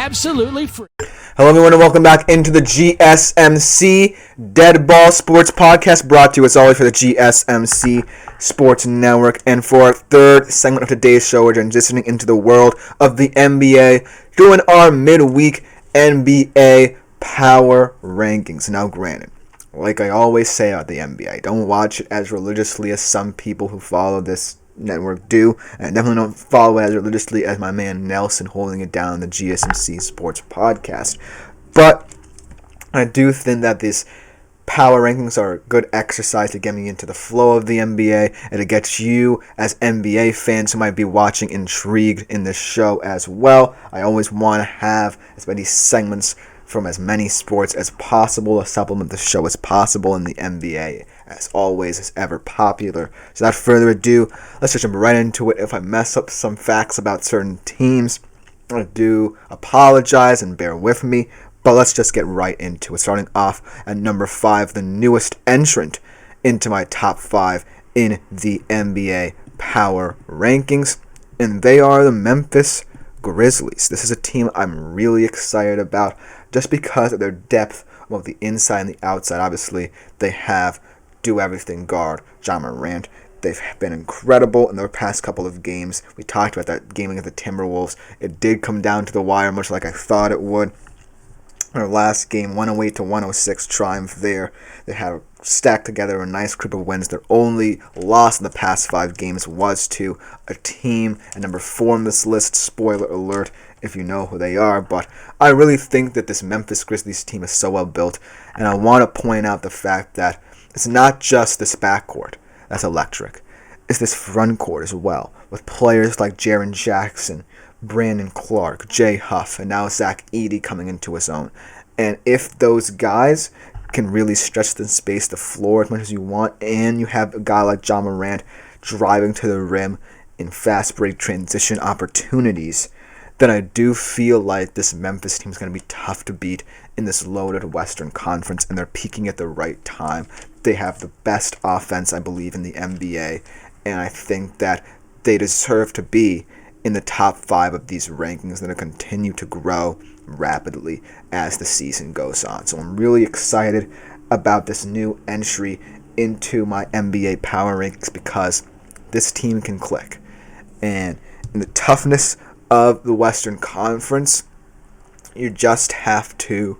absolutely free. Hello everyone and welcome back into the GSMC Dead Ball Sports Podcast, brought to you as always for the GSMC Sports Network. And for our third segment of today's show, we're transitioning into the world of the NBA, doing our midweek NBA power rankings. Now granted, like I always say about the NBA, don't watch it as religiously as some people who follow this network do, and definitely don't follow it as religiously as my man Nelson holding it down, the GSMC Sports Podcast. But I do think that these power rankings are a good exercise to get me into the flow of the NBA and to get you as NBA fans who might be watching intrigued in this show as well. I always want to have as many segments from as many sports as possible to supplement the show as possible, in the NBA, as always, is ever popular. So without further ado, let's just jump right into it. If I mess up some facts about certain teams, I do apologize and bear with me, but let's just get right into it. Starting off at number 5, the newest entrant into my top 5 in the NBA power rankings, and they are the Memphis Grizzlies. This is a team I'm really excited about just because of their depth, both the inside and the outside. Obviously, they have do-everything guard Ja Morant. They've been incredible in their past couple of games. We talked about that game against the Timberwolves. It did come down to the wire, much like I thought it would. Their last game, 108-106 triumph there. They had stacked together a nice group of wins. Their only loss in the past 5 games was to a team at number 4 on this list. Spoiler alert if you know who they are. But I really think that this Memphis Grizzlies team is so well built. And I want to point out the fact that it's not just this backcourt that's electric. It's this front court as well, with players like Jaren Jackson, Brandon Clark, Jay Huff, and now Zach Edey coming into his own. And if those guys can really stretch the space, the floor as much as you want, and you have a guy like Ja Morant driving to the rim in fast break transition opportunities, then I do feel like this Memphis team is going to be tough to beat in this loaded Western Conference, and they're peaking at the right time. They have the best offense, I believe, in the NBA, and I think that they deserve to be in the top 5 of these rankings that will continue to grow rapidly as the season goes on. So I'm really excited about this new entry into my NBA power rankings because this team can click. And in the toughness of the Western Conference, you just have to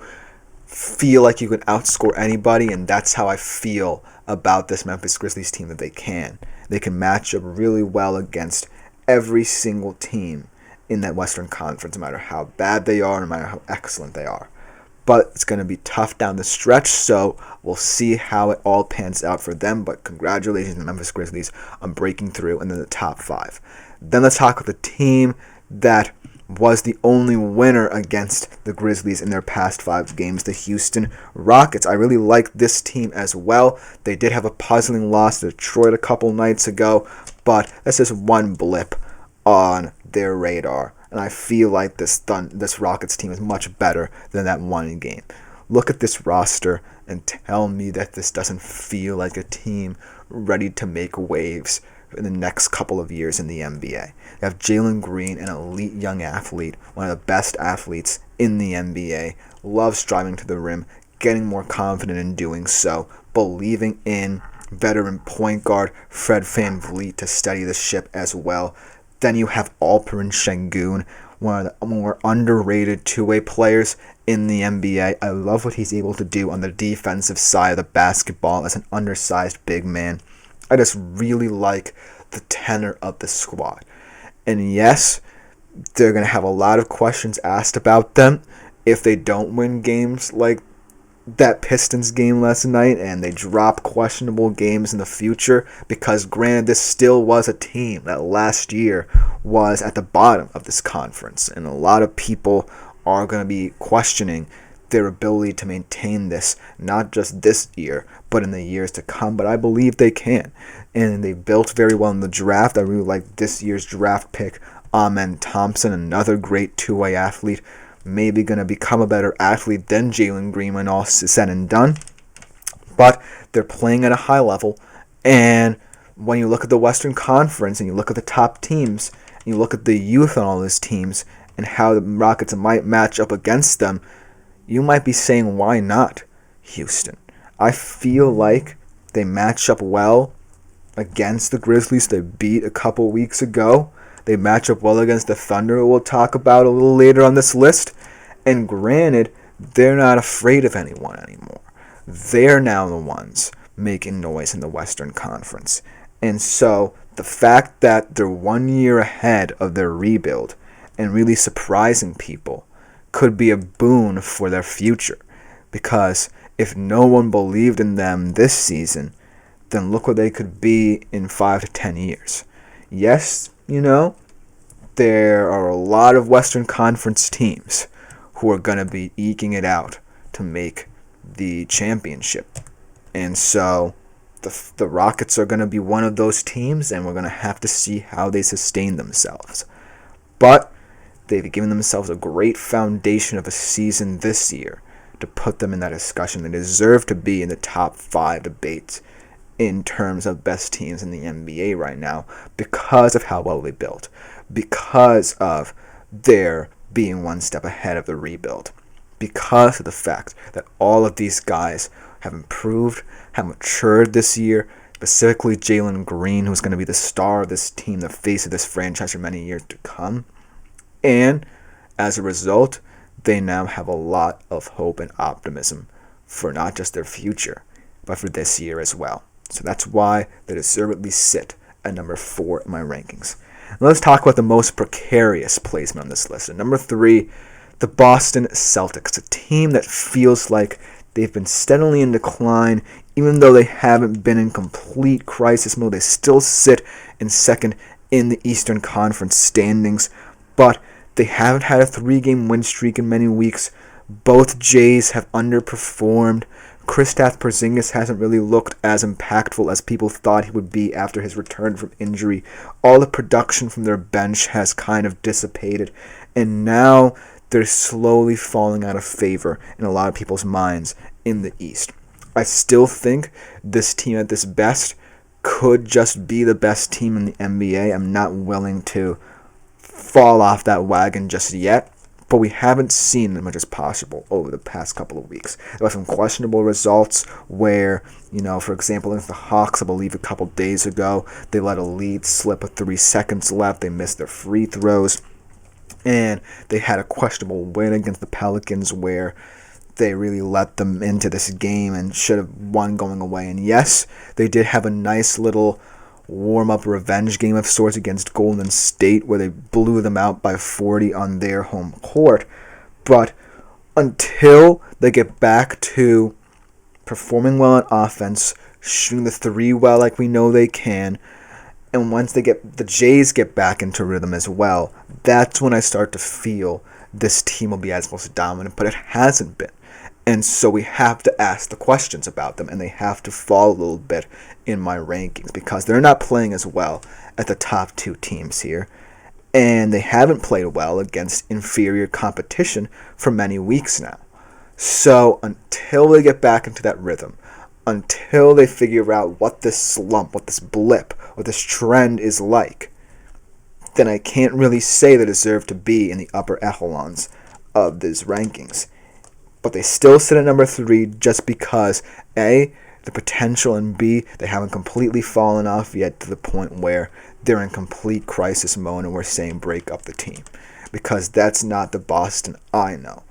feel like you can outscore anybody, and that's how I feel about this Memphis Grizzlies team, that they can. They can match up really well against every single team in that Western Conference, no matter how bad they are, no matter how excellent they are. But it's going to be tough down the stretch, so we'll see how it all pans out for them. But congratulations to the Memphis Grizzlies on breaking through into the top 5. Then let's talk about the team that was the only winner against the Grizzlies in their past 5 games, the Houston Rockets. I really like this team as well. They did have a puzzling loss to Detroit a couple nights ago, but that's just one blip on their radar. And I feel like this Rockets team is much better than that one game. Look at this roster and tell me that this doesn't feel like a team ready to make waves in the next couple of years in the NBA. They have Jalen Green, an elite young athlete, one of the best athletes in the NBA, loves driving to the rim, getting more confident in doing so, believing in veteran point guard Fred VanVleet to steady the ship as well. Then you have Alperen Şengün, one of the more underrated two-way players in the NBA. I love what he's able to do on the defensive side of the basketball as an undersized big man. I just really like the tenor of the squad. And yes, they're going to have a lot of questions asked about them if they don't win games like that Pistons game last night and they drop questionable games in the future, because granted, this still was a team that last year was at the bottom of this conference, and a lot of people are going to be questioning their ability to maintain this, not just this year, but in the years to come. But I believe they can, and they built very well in the draft. I really like this year's draft pick, Amen Thompson, another great two-way athlete, maybe going to become a better athlete than Jalen Green when all is said and done. But they're playing at a high level, and when you look at the Western Conference and you look at the top teams, and you look at the youth on all these teams, and how the Rockets might match up against them, you might be saying, why not Houston? I feel like they match up well against the Grizzlies they beat a couple weeks ago. They match up well against the Thunder, who we'll talk about a little later on this list. And granted, they're not afraid of anyone anymore. They're now the ones making noise in the Western Conference. And so the fact that they're 1 year ahead of their rebuild and really surprising people could be a boon for their future. Because if no one believed in them this season, then look what they could be in 5 to 10 years. Yes, there are a lot of Western Conference teams who are going to be eking it out to make the championship. And so the Rockets are going to be one of those teams, and we're going to have to see how they sustain themselves. But they've given themselves a great foundation of a season this year to put them in that discussion. They deserve to be in the top 5 debates in terms of best teams in the NBA right now because of how well they built, because of their being one step ahead of the rebuild, because of the fact that all of these guys have improved, have matured this year, specifically Jalen Green, who's going to be the star of this team, the face of this franchise for many years to come. And as a result, they now have a lot of hope and optimism for not just their future, but for this year as well. So that's why they deservedly sit at number 4 in my rankings. Now let's talk about the most precarious placement on this list. At number 3, the Boston Celtics, a team that feels like they've been steadily in decline, even though they haven't been in complete crisis mode. They still sit in second in the Eastern Conference standings, but they haven't had a 3-game win streak in many weeks. Both Jays have underperformed. Kristaps Porzingis hasn't really looked as impactful as people thought he would be after his return from injury. All the production from their bench has kind of dissipated, and now they're slowly falling out of favor in a lot of people's minds in the East. I still think this team at this best could just be the best team in the NBA. I'm not willing to fall off that wagon just yet, but we haven't seen as much as possible over the past couple of weeks. There were some questionable results where, for example, against the Hawks, I believe a couple days ago, they let a lead slip with 3 seconds left. They missed their free throws. And they had a questionable win against the Pelicans where they really let them into this game and should have won going away. And yes, they did have a nice little warm-up revenge game of sorts against Golden State where they blew them out by 40 on their home court. But until they get back to performing well on offense, shooting the 3 well like we know they can, and once the Jays get back into rhythm as well, that's when I start to feel this team will be as most dominant, but it hasn't been. And so we have to ask the questions about them, and they have to fall a little bit in my rankings because they're not playing as well as the top 2 teams here, and they haven't played well against inferior competition for many weeks now. So until they get back into that rhythm, until they figure out what this slump, what this blip, what this trend is like, then I can't really say they deserve to be in the upper echelons of these rankings. But they still sit at number 3 just because, A, the potential, and B, they haven't completely fallen off yet to the point where they're in complete crisis mode and we're saying break up the team. Because that's not the Boston I know.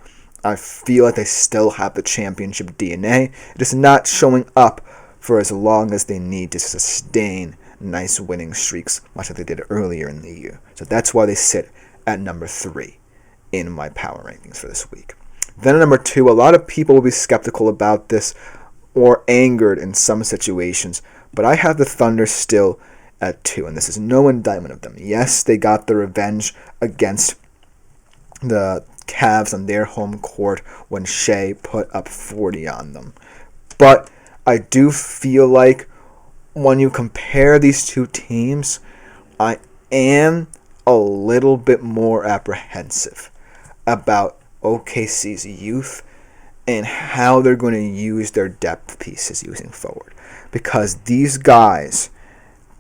I feel like they still have the championship DNA. It is not showing up for as long as they need to sustain nice winning streaks, much like they did earlier in the year. So that's why they sit at number 3 in my power rankings for this week. Then at number 2, a lot of people will be skeptical about this or angered in some situations, but I have the Thunder still at 2, and this is no indictment of them. Yes, they got the revenge against the Cavs on their home court when Shea put up 40 on them. But I do feel like when you compare these 2 teams, I am a little bit more apprehensive about OKC's youth and how they're going to use their depth pieces using forward. Because these guys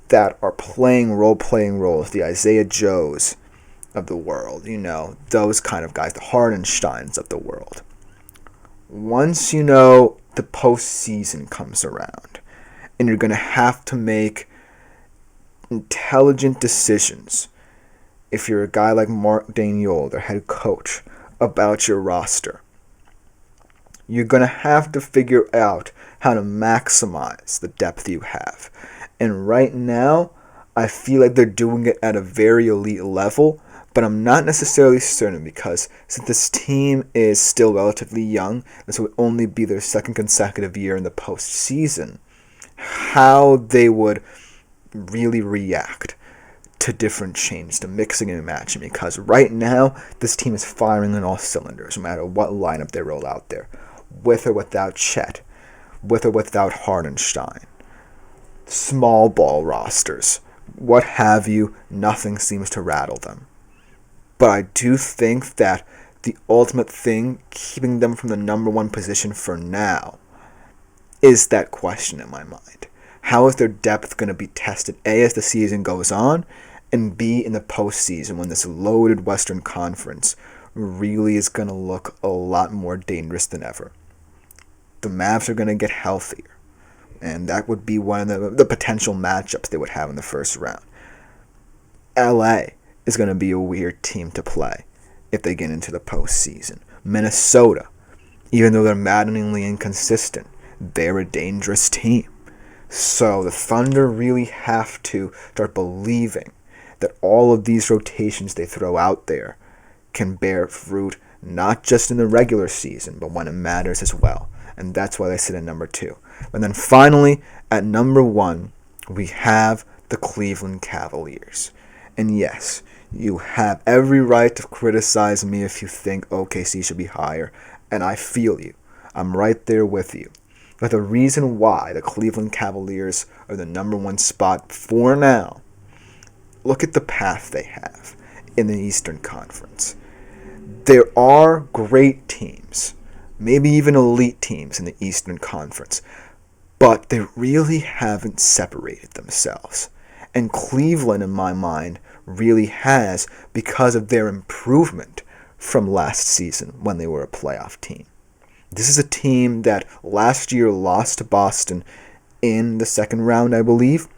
that are playing role-playing roles, the Isaiah Joes, of the world, those kind of guys, the Hardensteins of the world. Once the postseason comes around, and you're going to have to make intelligent decisions, if you're a guy like Mark Daigneault, their head coach, about your roster, you're going to have to figure out how to maximize the depth you have. And right now, I feel like they're doing it at a very elite level, but I'm not necessarily certain because since this team is still relatively young, this would only be their second consecutive year in the postseason, how they would really react to different changes, to mixing and matching, because right now, this team is firing on all cylinders, no matter what lineup they roll out there, with or without Chet, with or without Hardenstein, small ball rosters, what have you, nothing seems to rattle them. But I do think that the ultimate thing keeping them from the number one position for now is that question in my mind. How is their depth going to be tested, A, as the season goes on, and B, in the postseason when this loaded Western Conference really is going to look a lot more dangerous than ever. The Mavs are going to get healthier, and that would be one of the potential matchups they would have in the first round. LA is going to be a weird team to play if they get into the postseason. Minnesota, even though they're maddeningly inconsistent, they're a dangerous team. So the Thunder really have to start believing that all of these rotations they throw out there can bear fruit, not just in the regular season, but when it matters as well. And that's why they sit at number 2. And then finally, at number 1, we have the Cleveland Cavaliers. And yes, you have every right to criticize me if you think OKC should be higher, and I feel you. I'm right there with you. But the reason why the Cleveland Cavaliers are the number 1 spot for now, look at the path they have in the Eastern Conference. There are great teams, maybe even elite teams in the Eastern Conference, but they really haven't separated themselves. And Cleveland, in my mind, really has because of their improvement from last season when they were a playoff team. This is a team that last year lost to Boston in the second round, I believe,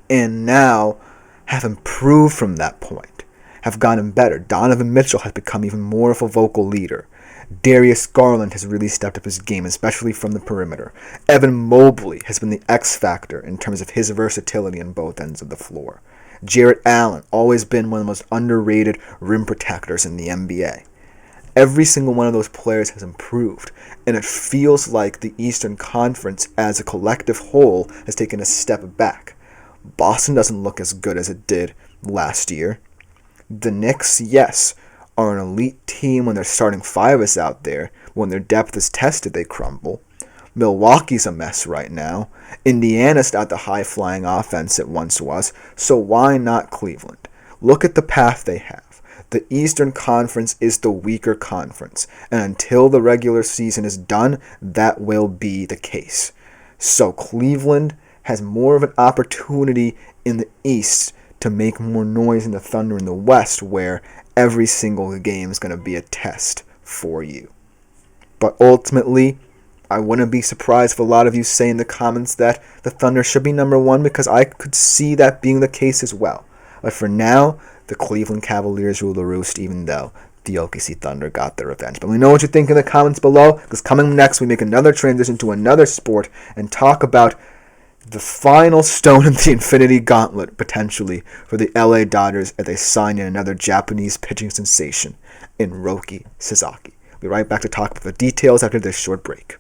and now have improved from that point, have gotten better. Donovan Mitchell has become even more of a vocal leader. Darius Garland has really stepped up his game, especially from the perimeter. Evan Mobley has been the X factor in terms of his versatility on both ends of the floor. Jarrett Allen, always been one of the most underrated rim protectors in the NBA. Every single one of those players has improved, and it feels like the Eastern Conference as a collective whole has taken a step back. Boston doesn't look as good as it did last year. The Knicks, yes, are an elite team when their starting 5 is out there. When their depth is tested, they crumble. Milwaukee's a mess right now. Indiana's not the high-flying offense it once was, so why not Cleveland? Look at the path they have. The Eastern Conference is the weaker conference, and until the regular season is done, that will be the case. So Cleveland has more of an opportunity in the East to make more noise than the Thunder in the West, where every single game is going to be a test for you. But ultimately, I wouldn't be surprised if a lot of you say in the comments that the Thunder should be number 1, because I could see that being the case as well. But for now, the Cleveland Cavaliers rule the roost, even though the OKC Thunder got their revenge. But let me know what you think in the comments below, because coming next, we make another transition to another sport and talk about the final stone in the Infinity Gauntlet, potentially, for the LA Dodgers as they sign in another Japanese pitching sensation in Roki Sasaki. We'll be right back to talk about the details after this short break.